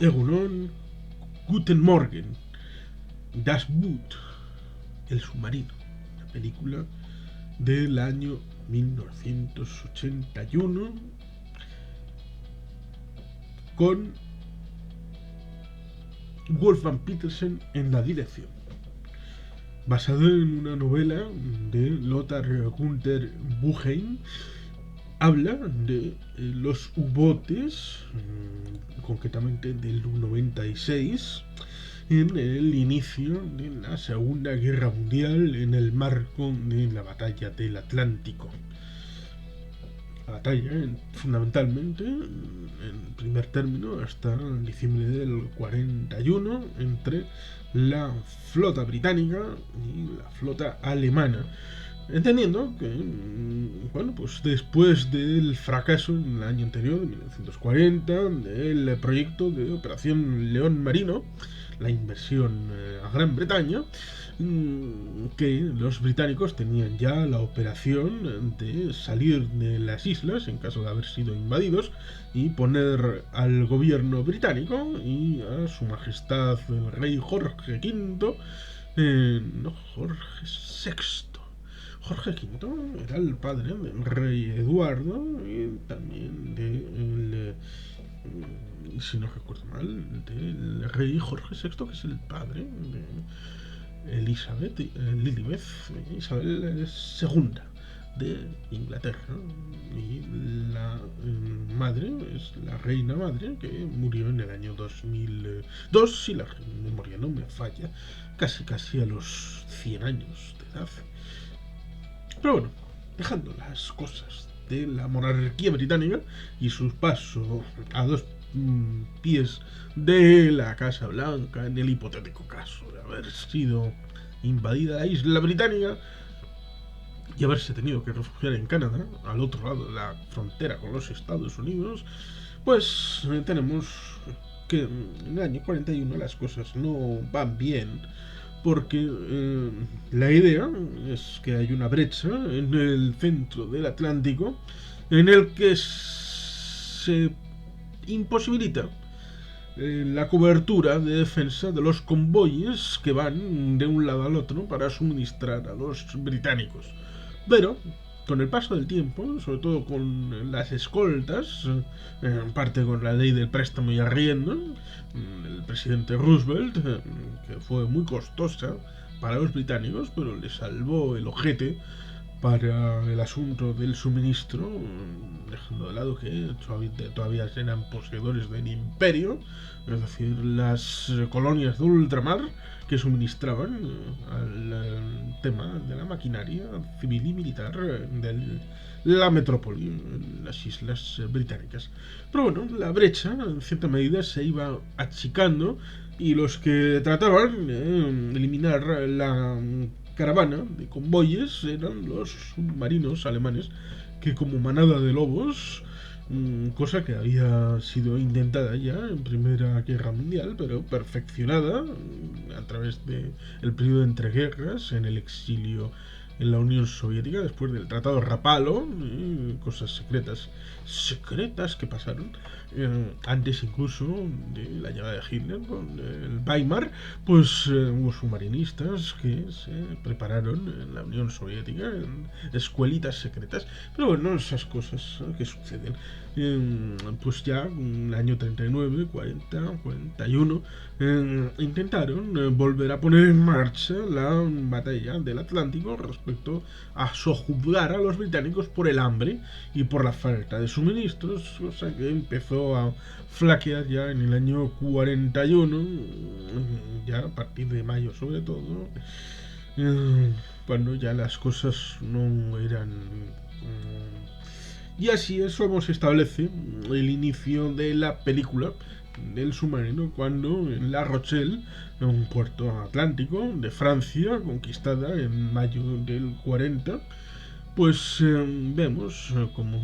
Egunon, Guten Morgen, Das Boot, El submarino, una película del año 1981 con Wolfgang Petersen en la dirección. Basado en una novela de Lothar Gunther Buchheim, habla de los U-botes, concretamente del U-96, en el inicio de la Segunda Guerra Mundial en el marco de la batalla del Atlántico. La batalla, fundamentalmente, en primer término, hasta diciembre del 41, entre la flota británica y la flota alemana. Entendiendo que, bueno, pues después del fracaso en el año anterior, en 1940, del proyecto de Operación León Marino, la inversión a Gran Bretaña, que los británicos tenían ya la operación de salir de las islas en caso de haber sido invadidos y poner al gobierno británico y a su majestad el rey Jorge V, no, Jorge VI. Jorge V era el padre del rey Eduardo y también del, si no recuerdo mal, del rey Jorge VI, que es el padre de Lilibet, Isabel II de Inglaterra. Y la madre es la reina madre, que murió en el año 2002, si la memoria no me falla, casi a los 100 años de edad. Pero bueno, dejando las cosas de la monarquía británica y su paso a dos pies de la Casa Blanca, en el hipotético caso de haber sido invadida la isla británica y haberse tenido que refugiar en Canadá, al otro lado de la frontera con los Estados Unidos, pues tenemos que en el año 41 las cosas no van bien, porque la idea es que hay una brecha en el centro del Atlántico en el que se imposibilita la cobertura de defensa de los convoyes que van de un lado al otro para suministrar a los británicos. Pero con el paso del tiempo, sobre todo con las escoltas, en parte con la ley del préstamo y arriendo, el presidente Roosevelt, que fue muy costosa para los británicos, pero le salvó el ojete para el asunto del suministro, dejando de lado que todavía eran poseedores del imperio, es decir, las colonias de ultramar que suministraban al tema de la maquinaria civil y militar de la metrópoli, en las islas británicas. Pero bueno, la brecha en cierta medida se iba achicando y los que trataban de eliminar la caravana de convoyes eran los submarinos alemanes, que como manada de lobos, cosa que había sido intentada ya en Primera Guerra Mundial, pero perfeccionada a través del periodo de entreguerras, en el exilio en la Unión Soviética, después del Tratado Rapallo, cosas secretas que pasaron, antes incluso de la llegada de Hitler con el Weimar, pues hubo submarinistas que se prepararon en la Unión Soviética, en escuelitas secretas, pero bueno, esas cosas que suceden. Pues ya en el año 39, 40, 41, intentaron volver a poner en marcha la batalla del Atlántico respecto a sojuzgar a los británicos por el hambre y por la falta de suministros, cosa que empezó a flaquear ya en el año 41, ya a partir de mayo sobre todo, cuando ya las cosas no eran... Y así eso se establece el inicio de la película del submarino, cuando en La Rochelle, un puerto atlántico de Francia, conquistada en mayo del 40, pues vemos como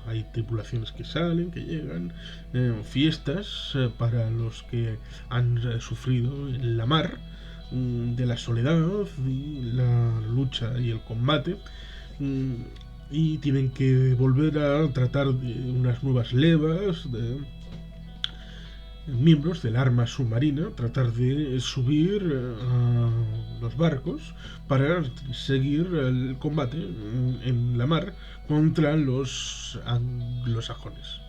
hay tripulaciones que salen, que llegan, fiestas para los que han sufrido en la mar, de la soledad y la lucha y el combate, y tienen que volver a tratar de unas nuevas levas, de miembros del arma submarina tratar de subir a los barcos para seguir el combate en la mar contra los anglosajones.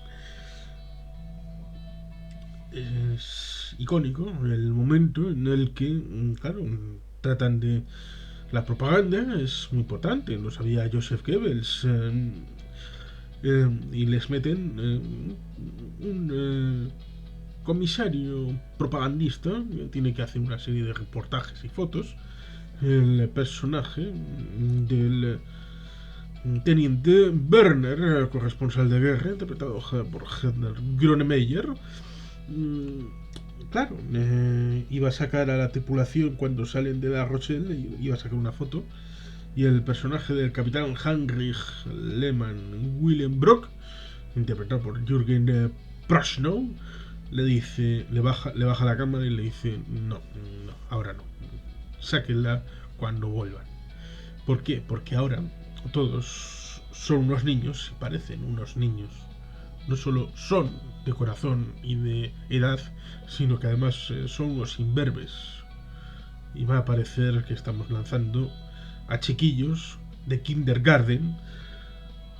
Es icónico el momento en el que, claro, tratan de... La propaganda es muy importante, lo sabía Joseph Goebbels, y les meten un comisario propagandista que tiene que hacer una serie de reportajes y fotos. El personaje del teniente Werner, corresponsal de guerra, interpretado por Herbert Grönemeyer, claro, iba a sacar a la tripulación cuando salen de La Rochelle, iba a sacar una foto, y el personaje del capitán Heinrich Lehmann Willenbrock, interpretado por Jürgen Prochnow, le baja la cámara y le dice: no, ahora no, sáquenla cuando vuelvan. ¿Por qué? Porque ahora todos son unos niños y parecen unos niños. No solo son de corazón y de edad, sino que además son unos imberbes. Y va a parecer que estamos lanzando a chiquillos de kindergarten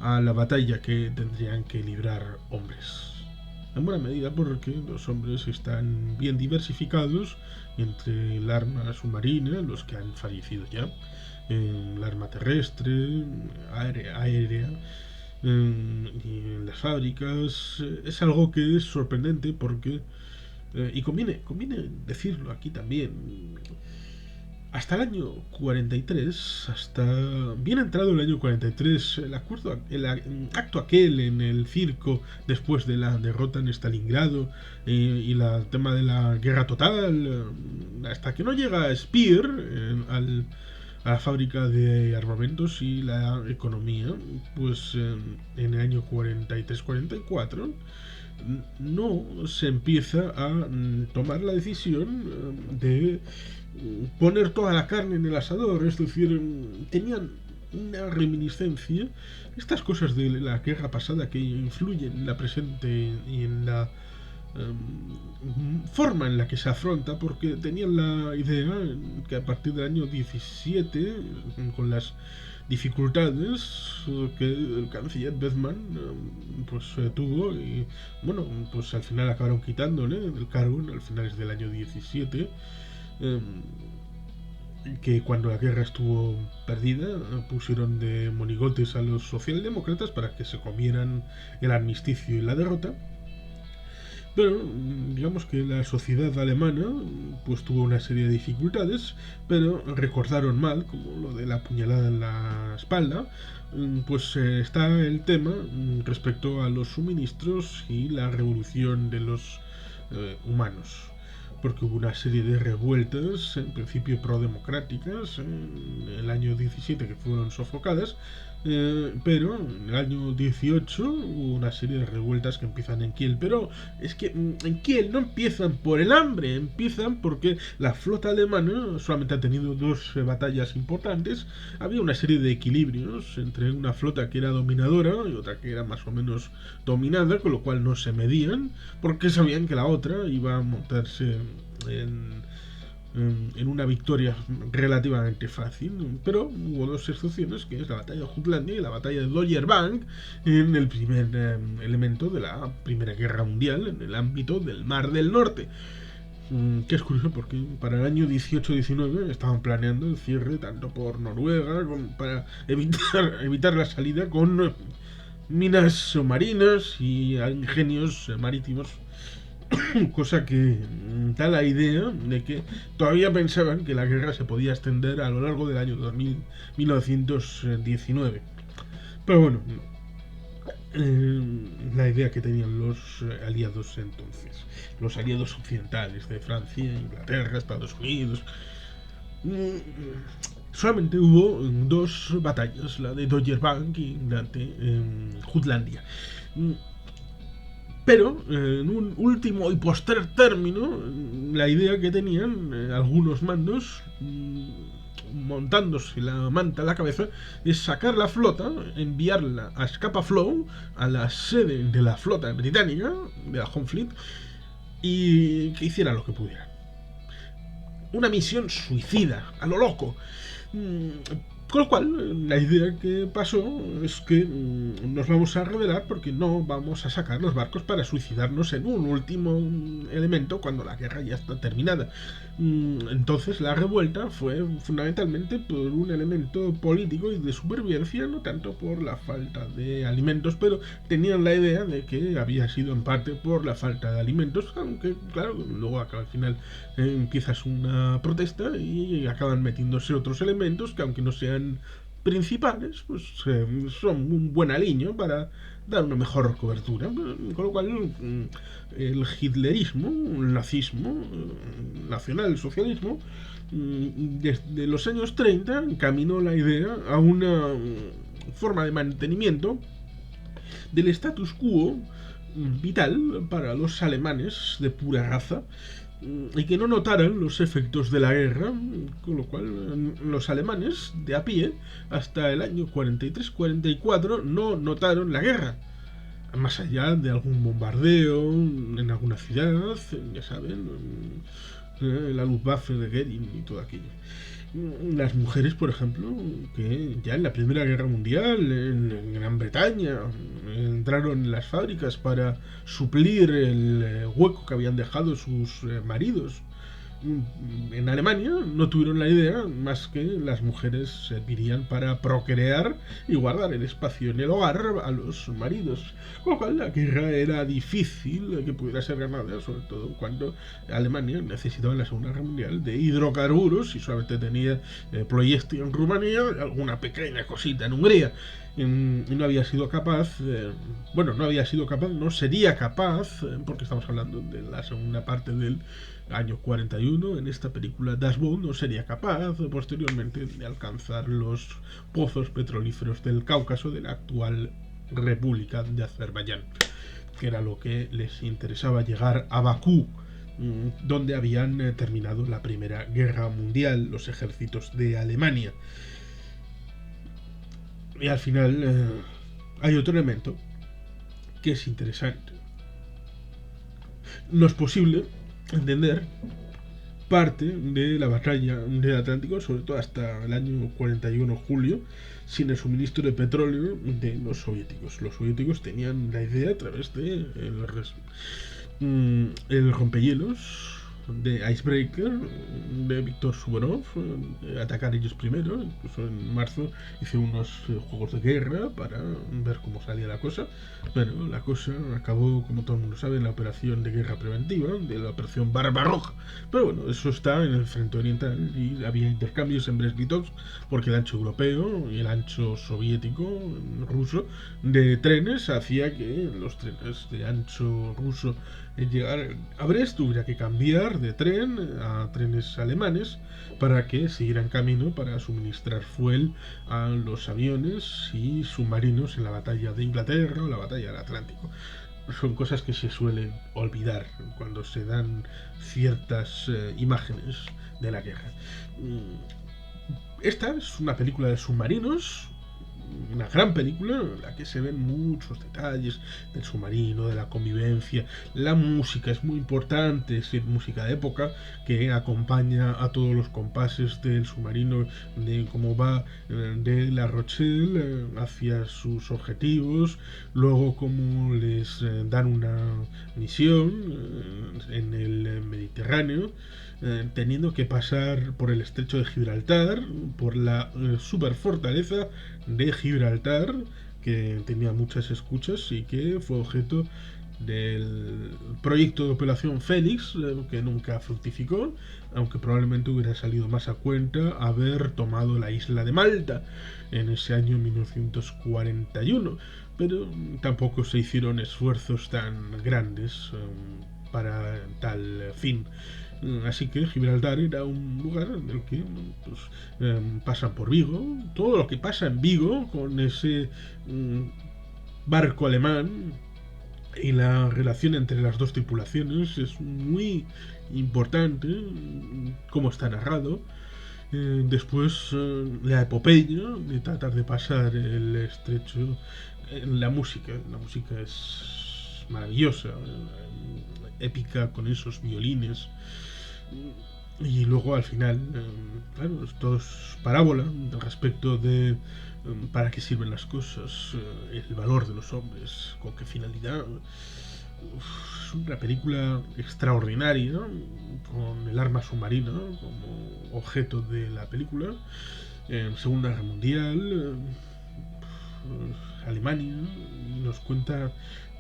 a la batalla que tendrían que librar hombres. En buena medida porque los hombres están bien diversificados entre el arma submarina, los que han fallecido ya, el arma terrestre, aérea, y en las fábricas. Es algo que es sorprendente porque, y conviene decirlo aquí también, hasta el año 43, hasta bien entrado el año 43, el acto aquel en el circo después de la derrota en Stalingrado, y el tema de la guerra total, hasta que no llega Speer a la fábrica de armamentos y la economía, pues en el año 43-44 no se empieza a tomar la decisión de poner toda la carne en el asador. Es decir, tenían una reminiscencia, estas cosas de la guerra pasada que influyen en la presente y en la forma en la que se afronta, porque tenían la idea que a partir del año 17, con las dificultades que el canciller Bethmann pues tuvo, y bueno, pues al final acabaron quitándole el cargo al finales del año 17, que cuando la guerra estuvo perdida pusieron de monigotes a los socialdemócratas para que se comieran el armisticio y la derrota. Pero digamos que la sociedad alemana pues tuvo una serie de dificultades, pero recordaron mal, como lo de la puñalada en la espalda, pues está el tema respecto a los suministros y la revolución de los humanos. Porque hubo una serie de revueltas, en principio prodemocráticas, en el año 17 que fueron sofocadas, pero en el año 18 hubo una serie de revueltas que empiezan en Kiel. Pero es que en Kiel no empiezan por el hambre, empiezan porque la flota alemana solamente ha tenido dos batallas importantes. Había una serie de equilibrios entre una flota que era dominadora y otra que era más o menos dominada, con lo cual no se medían, porque sabían que la otra iba a montarse en una victoria relativamente fácil. Pero hubo dos excepciones, que es la batalla de Jutlandia y la batalla de Dogger Bank, en el primer elemento de la Primera Guerra Mundial, en el ámbito del Mar del Norte. Que es curioso porque para el año 18-19 estaban planeando el cierre tanto por Noruega como para evitar la salida con minas submarinas y ingenios marítimos. Cosa que da la idea de que todavía pensaban que la guerra se podía extender a lo largo del año 1919. Pero bueno, la idea que tenían los aliados entonces, los aliados occidentales de Francia, Inglaterra, Estados Unidos, solamente hubo dos batallas, la de Dogger Bank y la de Jutlandia. Pero en un último y postrer término, la idea que tenían algunos mandos, montándose la manta a la cabeza, es sacar la flota, enviarla a Scapa Flow, a la sede de la flota británica, de la Home Fleet, y que hicieran lo que pudieran. Una misión suicida, a lo loco. Con lo cual, la idea que pasó es que nos vamos a revelar porque no vamos a sacar los barcos para suicidarnos en un último elemento cuando la guerra ya está terminada. Entonces la revuelta fue fundamentalmente por un elemento político y de supervivencia, no tanto por la falta de alimentos, pero tenían la idea de que había sido en parte por la falta de alimentos, aunque claro, luego acaba al final empiezas una protesta y acaban metiéndose otros elementos que aunque no sean principales, pues son un buen aliño para dar una mejor cobertura. Con lo cual, el hitlerismo, el nazismo, el nacionalsocialismo, desde los años 30 encaminó la idea a una forma de mantenimiento del status quo vital para los alemanes de pura raza y que no notaran los efectos de la guerra, con lo cual los alemanes de a pie hasta el año 43-44 no notaron la guerra, más allá de algún bombardeo en alguna ciudad, ya saben, la Luftwaffe de Goering y todo aquello. Las mujeres, por ejemplo, que ya en la Primera Guerra Mundial, en Gran Bretaña, entraron en las fábricas para suplir el hueco que habían dejado sus maridos. En Alemania no tuvieron la idea más que las mujeres servirían para procrear y guardar el espacio en el hogar a los maridos, con lo cual la guerra era difícil que pudiera ser ganada, sobre todo cuando Alemania necesitaba en la Segunda Guerra Mundial de hidrocarburos y solamente tenía Ploiesti en Rumanía, alguna pequeña cosita en Hungría. Y no había sido capaz, no sería capaz, porque estamos hablando de la segunda parte del año 41, en esta película Das Boot no sería capaz posteriormente de alcanzar los pozos petrolíferos del Cáucaso de la actual República de Azerbaiyán, que era lo que les interesaba, llegar a Bakú, donde habían terminado la Primera Guerra Mundial los ejércitos de Alemania. Y al final hay otro elemento que es interesante. No es posible entender parte de la batalla del Atlántico, sobre todo hasta el año 41 julio, sin el suministro de petróleo de los soviéticos. Los soviéticos tenían la idea a través de el rompehielos de Icebreaker de Víctor Suvorov, atacar ellos primero. Incluso en marzo hice unos juegos de guerra para ver cómo salía la cosa, pero la cosa acabó, como todo el mundo sabe, en la operación de guerra preventiva, de la operación Barbarroja. Pero bueno, eso está en el frente oriental y había intercambios en Brest-Litovsk porque el ancho europeo y el ancho soviético, ruso, de trenes hacía que los trenes de ancho ruso llegar a Brest tuviera que cambiar de tren a trenes alemanes para que siguieran camino para suministrar fuel a los aviones y submarinos en la batalla de Inglaterra o la batalla del Atlántico. Son cosas que se suelen olvidar cuando se dan ciertas imágenes de la guerra. Esta es una película de submarinos, una gran película en la que se ven muchos detalles del submarino, de la convivencia. La música es muy importante, es música de época que acompaña a todos los compases del submarino, de cómo va de La Rochelle hacia sus objetivos, luego cómo les dan una misión en el Mediterráneo, teniendo que pasar por el estrecho de Gibraltar, por la superfortaleza de Gibraltar, que tenía muchas escuchas y que fue objeto del proyecto de Operación Félix, que nunca fructificó, aunque probablemente hubiera salido más a cuenta haber tomado la isla de Malta en ese año 1941, pero tampoco se hicieron esfuerzos tan grandes para tal fin. Así que Gibraltar era un lugar en el que pues, pasan por Vigo. Todo lo que pasa en Vigo con ese barco alemán y la relación entre las dos tripulaciones es muy importante, cómo está narrado. Después la epopeya de tratar de pasar el estrecho. La música es maravillosa. épica con esos violines. Y luego al final, claro, todo es parábola respecto de para qué sirven las cosas, el valor de los hombres, con qué finalidad. Es una película extraordinaria, con el arma submarina como objeto de la película. Segunda Guerra Mundial, Alemania, y nos cuenta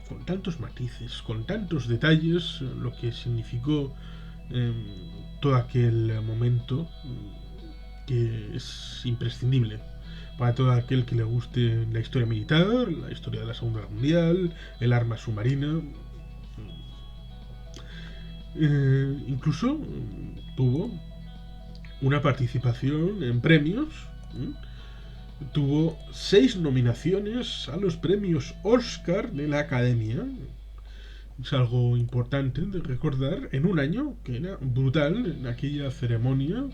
con tantos matices, con tantos detalles, lo que significó todo aquel momento, que es imprescindible para todo aquel que le guste la historia militar, la historia de la Segunda Guerra Mundial, el arma submarina. Incluso tuvo una participación en premios. Tuvo 6 nominaciones a los premios Oscar de la Academia. Es algo importante de recordar en un año que era brutal en aquella ceremonia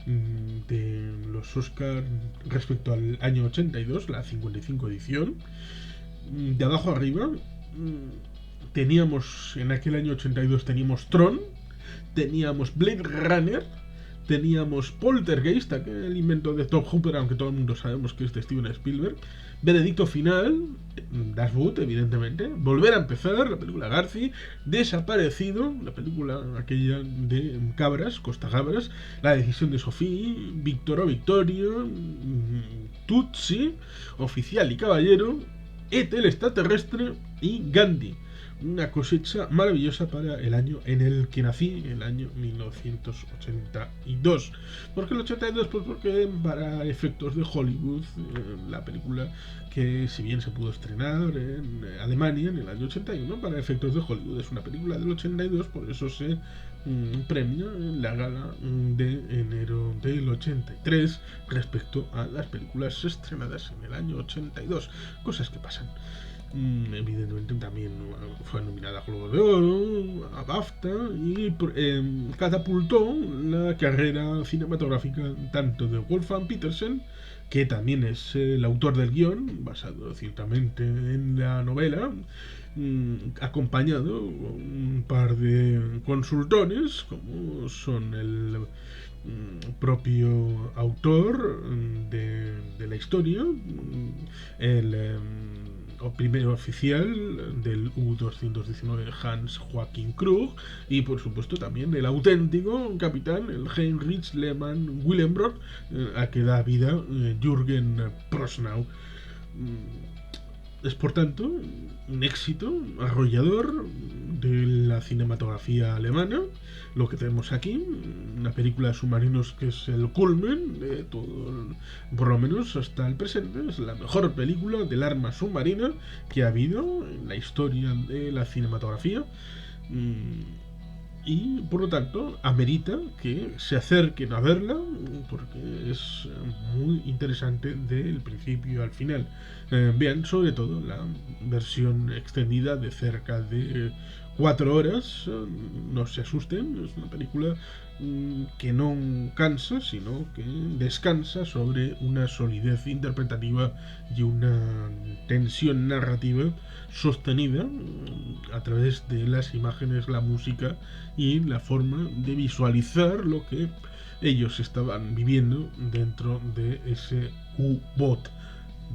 de los Oscar respecto al año 82, la 55 edición. De abajo arriba teníamos en aquel año 82 teníamos Tron, teníamos Blade Runner, teníamos Poltergeist, aquel invento de Tom Hooper, aunque todo el mundo sabemos que es de Steven Spielberg. Veredicto final, Das Boot, evidentemente. Volver a empezar, la película Garci. Desaparecido, la película aquella de Cabras, Costa Cabras. La decisión de Sofía, Víctor o Victoria, Tutsi, Oficial y Caballero, E.T. el extraterrestre y Gandhi. Una cosecha maravillosa para el año en el que nací, el año 1982. ¿Por qué el 82? Pues porque para efectos de Hollywood, la película que si bien se pudo estrenar en Alemania en el año 81, para efectos de Hollywood es una película del 82, por eso se premia en la gala de enero del 83 respecto a las películas estrenadas en el año 82. Cosas que pasan. Evidentemente también fue nominada a Globo de Oro, a BAFTA, y catapultó la carrera cinematográfica tanto de Wolfgang Petersen, que también es el autor del guión, basado ciertamente en la novela, acompañado un par de consultores, como son el propio autor de la historia, el primer oficial del U-219 Hans Joachim Krug, y por supuesto también el auténtico capitán, el Heinrich Lehmann Willenbrock, a que da vida Jürgen Prochnow. Es por tanto un éxito arrollador de la cinematografía alemana lo que tenemos aquí, una película de submarinos que es el culmen de todo, por lo menos hasta el presente. Es la mejor película del arma submarina que ha habido en la historia de la cinematografía, y por lo tanto amerita que se acerquen a verla, porque es muy interesante del principio al final. Vean sobre todo la versión extendida de cerca de 4 horas, no se asusten, es una película que no cansa, sino que descansa sobre una solidez interpretativa y una tensión narrativa sostenida a través de las imágenes, la música y la forma de visualizar lo que ellos estaban viviendo dentro de ese U-Boot,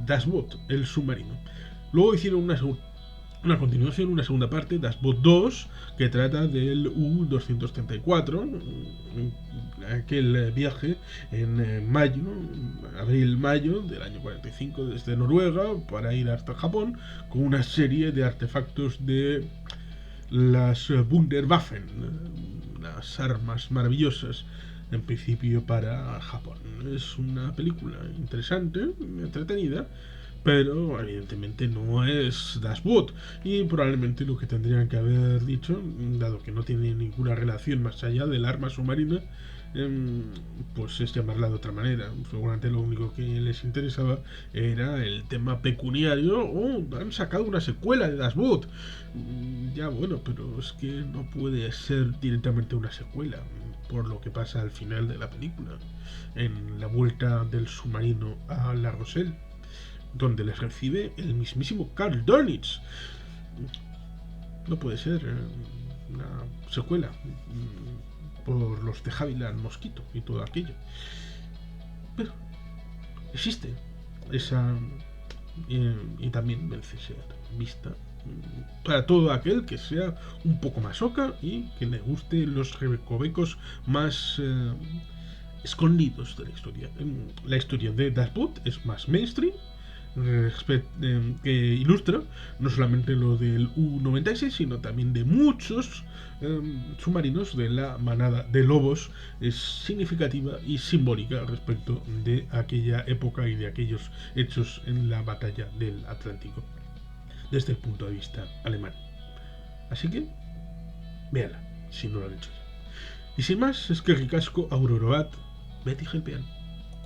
Das Boot, el submarino. Luego hicieron una continuación, una segunda parte, Das Boot 2, que trata del U-234, aquel viaje en mayo, abril-mayo del año 45 desde Noruega para ir hasta Japón con una serie de artefactos de las Wunderwaffen, las armas maravillosas en principio para Japón. Es una película interesante, entretenida, pero evidentemente no es Das Boot, y probablemente lo que tendrían que haber dicho, dado que no tiene ninguna relación más allá del arma submarina, pues es llamarla de otra manera. Seguramente lo único que les interesaba era el tema pecuniario. Han sacado una secuela de Das Boot. Ya bueno, pero es que no puede ser directamente una secuela, por lo que pasa al final de la película, en la vuelta del submarino a La Rochelle, donde les recibe el mismísimo Karl Donitz. No puede ser. una secuela por los de Havilland Mosquito y todo aquello. Pero existe esa y también merece ser vista para todo aquel que sea un poco más oca y que le guste los recovecos más escondidos de la historia. La historia de Darkwood es más mainstream, que ilustra no solamente lo del U-96, sino también de muchos submarinos de la manada de lobos. Es significativa y simbólica respecto de aquella época y de aquellos hechos en la batalla del Atlántico, desde el punto de vista alemán. Así que, véala, si no lo han hecho ya. Y sin más, es que ricasco, Aurora Bat, Betty Gelpean.